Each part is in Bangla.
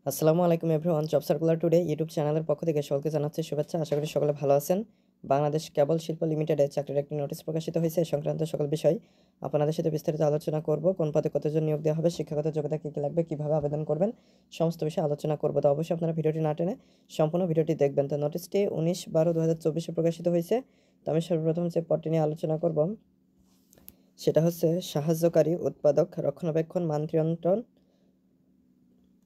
আসসালামু আলাইকুম everyone. Job circular today YouTube চ্যানেলের পক্ষ থেকে সকলকে জানাচ্ছি শুভেচ্ছা। আশা করি সকলে ভালো আছেন। বাংলাদেশ কেবল শিল্প লিমিটেডে চাকরির একটি নোটিশ প্রকাশিত হয়েছে। সংক্রান্ত সকল বিষয় আপনাদের সাথে বিস্তারিত আলোচনা করব। কোন পদে কতজন নিয়োগ দেওয়া হবে, শিক্ষাগত যোগ্যতা কী কী লাগবে, কীভাবে আবেদন করবেন, সমস্ত বিষয়ে আলোচনা করব। তো অবশ্যই আপনারা ভিডিওটি না টেনে সম্পূর্ণ ভিডিওটি দেখবেন। তো নোটিশটি 19/12/2024 প্রকাশিত হয়েছে। তো আমি সর্বপ্রথম যে পদটি নিয়ে আলোচনা করব সেটা হচ্ছে সাহায্যকারী উৎপাদক রক্ষণাবেক্ষণ মান নিয়ন্ত্রণ।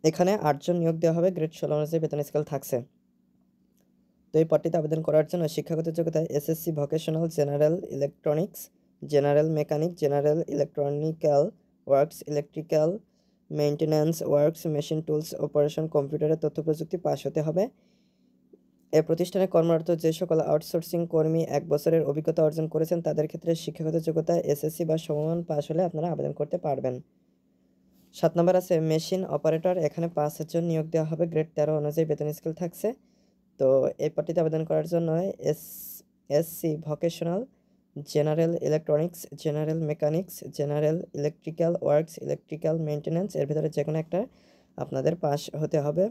এখানে 8 জন নিয়োগ দেওয়া হবে। গ্রেড 16 অনুযায়ী বেতন স্কেল থাকছে। তো এই পদটিতে আবেদন করার জন্য শিক্ষাগত যোগ্যতা SSC vocational, general electronics, general mechanic, general electronical works, electrical maintenance works, machine tools operation, কম্পিউটারের তথ্য প্রযুক্তি পাস হতে হবে। এ প্রতিষ্ঠানে কর্মরত যে সকল আউটসোর্সিং কর্মী 1 বছরের অভিজ্ঞতা অর্জন করেছেন তাদের ক্ষেত্রে শিক্ষাগত যোগ্যতা এসএসসি বা সমমান পাস হলে আপনারা আবেদন করতে পারবেন। 7 নম্বর আছে মেশিন অপারেটর। এখানে 5 জন নিয়োগ দেওয়া হবে। গ্রেড 13 অনুযায়ী বেতন স্কেল থাকছে। তো এই পদটিতে আবেদন করার জন্য SC vocational, general electronics, general mechanics, general electrical works, electrical maintenance এর ভিতরে যে কোনো একটা আপনাদের পাস হতে হবে।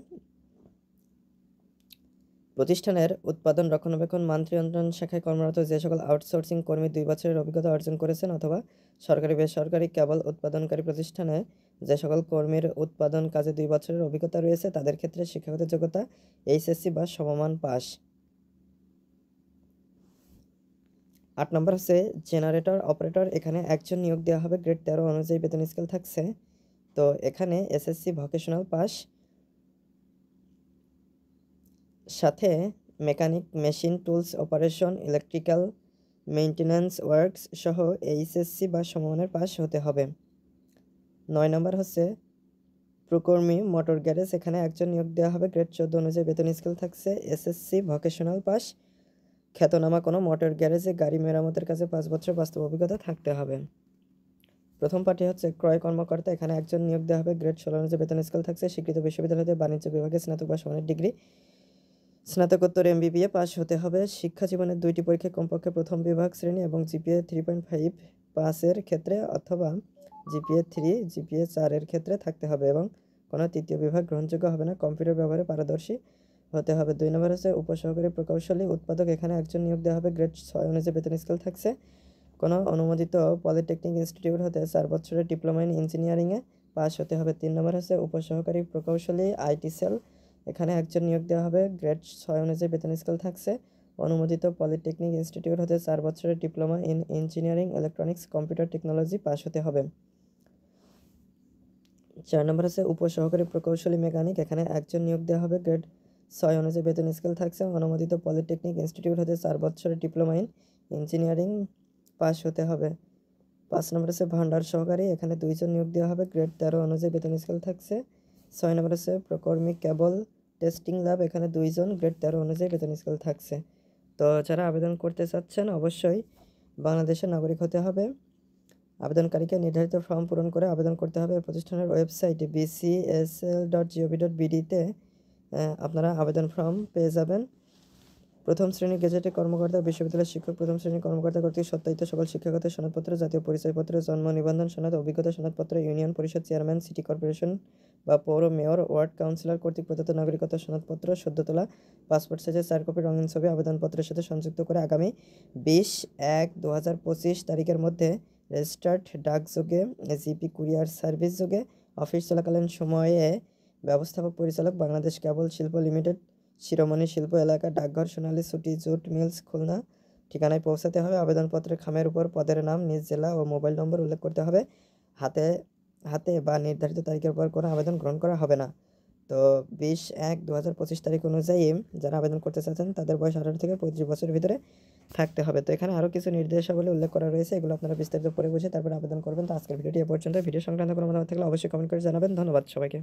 প্রতিষ্ঠানের উৎপাদন রক্ষণাবেক্ষণ মান নিয়ন্ত্রণ শাখায় কর্মরত যে সকল আউটসোর্সিং কর্মী 2 বছরের অভিজ্ঞতা অর্জন করেছেন অথবা সরকারি বেসরকারি কেবল উৎপাদনকারী প্রতিষ্ঠানে যে সকল কর্মীর উৎপাদন কাজে 2 বছরের অভিজ্ঞতা রয়েছে তাদের ক্ষেত্রে শিক্ষাগত যোগ্যতা এইচএসসি বা সমমান পাস। 8 নম্বর হচ্ছে জেনারেটর অপারেটর। এখানে 1 জন নিয়োগ দেওয়া হবে। গ্রেড 13 অনুযায়ী বেতন স্কেল থাকছে। তো এখানে এসএসসি ভোকেশনাল পাস সাথে mechanic, machine tools operation, electrical maintenance works সহ এইচএসসি বা সমমানের পাস হতে হবে। 9 নম্বর হচ্ছে প্রকর্মী মোটর গ্যারেজ। এখানে 1 জন নিয়োগ দেওয়া হবে। গ্রেড 14 অনুযায়ী বেতন স্কেল থাকছে। এসএসসি ভোকেশনাল পাস, খ্যাতনামা কোনো মোটর গ্যারেজে গাড়ি মেরামতের কাজে 5 বছর বাস্তব অভিজ্ঞতা থাকতে হবে। প্রথম পার্টি হচ্ছে ক্রয় কর্মকর্তা। এখানে 1 জন নিয়োগ দেওয়া হবে। গ্রেড 16 অনুযায়ী বেতন স্কেল থাকছে। স্বীকৃত বিশ্ববিদ্যালয় হতে বাণিজ্য বিভাগে স্নাতক বা সমানের ডিগ্রি, স্নাতকোত্তর এমবিবিএ পাস হতে হবে। শিক্ষা জীবনের 2টি পরীক্ষায় কমপক্ষে প্রথম বিভাগ শ্রেণী এবং জিপিএ 3.5 পাসের ক্ষেত্রে অথবা জিপিএ 3, জিপিএ 4 এর ক্ষেত্রে থাকতে হবে এবং কোনো তৃতীয় বিভাগ গ্রহণযোগ্য হবে না। কম্পিউটার ব্যবহারে পারদর্শী হতে হবে। 2 নম্বর হচ্ছে উপসহকারী প্রকৌশলী উৎপাদক। এখানে 1 জন নিয়োগ দেওয়া হবে। গ্রেড 6 অনুযায়ী বেতন স্কেল থাকছে। কোনো অনুমোদিত পলিটেকনিক ইনস্টিটিউট হতে 4 বছরের ডিপ্লোমা ইন ইঞ্জিনিয়ারিংয়ে পাস হতে হবে। 3 নম্বর হচ্ছে উপসহকারী প্রকৌশলী আইটি সেল। এখানে 1 জন নিয়োগ দেওয়া হবে। গ্রেড 6 অনুযায়ী বেতন স্কেল থাকছে। অনুমোদিত পলিটেকনিক ইনস্টিটিউট হতে 4 বছরের diploma in engineering electronics computer technology pass হতে হবে। 4 নম্বর হচ্ছে উপসহকারী প্রকৌশলী মেকানিক। এখানে 1 জন নিয়োগ দেওয়া হবে। গ্রেড 6 অনুযায়ী বেতন স্কেল থাকছে। অনুমোদিত পলিটেকনিক ইনস্টিটিউট হতে 4 বছরের ডিপ্লোমা ইন ইঞ্জিনিয়ারিং পাস হতে হবে। 5 নম্বর হচ্ছে ভান্ডার সহকারী। এখানে 2 জন নিয়োগ দেওয়া হবে। গ্রেড 13 অনুযায়ী বেতন স্কেল থাকছে। 6 নম্বর হচ্ছে প্রকর্মী কেবল টেস্টিং ল্যাব। এখানে 2 জন। গ্রেড 13 অনুযায়ী বেতন স্কেল থাকছে। তো যারা আবেদন করতে চাচ্ছেন অবশ্যই বাংলাদেশের নাগরিক হতে হবে। আবেদনকারীকে নির্ধারিত ফর্ম পূরণ করে আবেদন করতে হবে। প্রতিষ্ঠানের ওয়েবসাইটে bcsl.gov.bd-তে আপনারা আবেদন ফর্ম পেয়ে যাবেন। প্রথম শ্রেণী গেজেটেড কর্মকর্তা, বিশ্ববিদ্যালয়ের শিক্ষক, প্রথম শ্রেণীর কর্মকর্তা কর্তৃক সত্যায়িত সকল শিক্ষাগত সনদপত্র, জাতীয় পরিচয়পত্র, জন্ম নিবন্ধন সনদ, অভিজ্ঞতা সনদপত্র, ইউনিয়ন পরিষদ চেয়ারম্যান, সিটি কর্পোরেশন বা পৌর মেয়র, ওয়ার্ড কাউন্সিলর কর্তৃক প্রদত্ত নাগরিকত্ব সনদপত্র, সদ্য তোলা পাসপোর্ট সাইজের 4 কপি রঙিন ছবি আবেদনপত্রের সাথে সংযুক্ত করে আগামী 20/1/2025 তারিখের মধ্যে রেজিস্টার্ড ডাকযোগে, জিপি কুরিয়ার সার্ভিস যোগে অফিস চলাকালীন সময়ে ব্যবস্থাপক পরিচালক, বাংলাদেশ কেবল শিল্প লিমিটেড, শিরোমণি শিল্প এলাকা, ডাকঘর, সোনালী সুটি, জুট মিলস, খুলনা ঠিকানায় পৌঁছাতে হবে। আবেদনপত্রের খামের উপর পদের নাম, নিজ জেলা ও মোবাইল নম্বর উল্লেখ করতে হবে। হাতে হাতে বা নির্ধারিত তারিখের পর কোনো আবেদন গ্রহণ করা হবে না। তো 20/1/2025 তারিখ অনুযায়ী যারা আবেদন করতে চাচ্ছেন তাদের বয়স 18 থেকে 25 বছরের ভিতরে থাকতে হবে। তো এখানে আরও কিছু নির্দেশাবলী উল্লেখ করা রয়েছে, এগুলো আপনারা বিস্তারিত পড়ে বুঝে তারপরে আবেদন করবেন। তো আজকের ভিডিওটি এ পর্যন্ত। ভিডিও সংক্রান্ত কোনো মতামত থাকলে অবশ্যই কমেন্ট করে জানাবেন। ধন্যবাদ সবাইকে।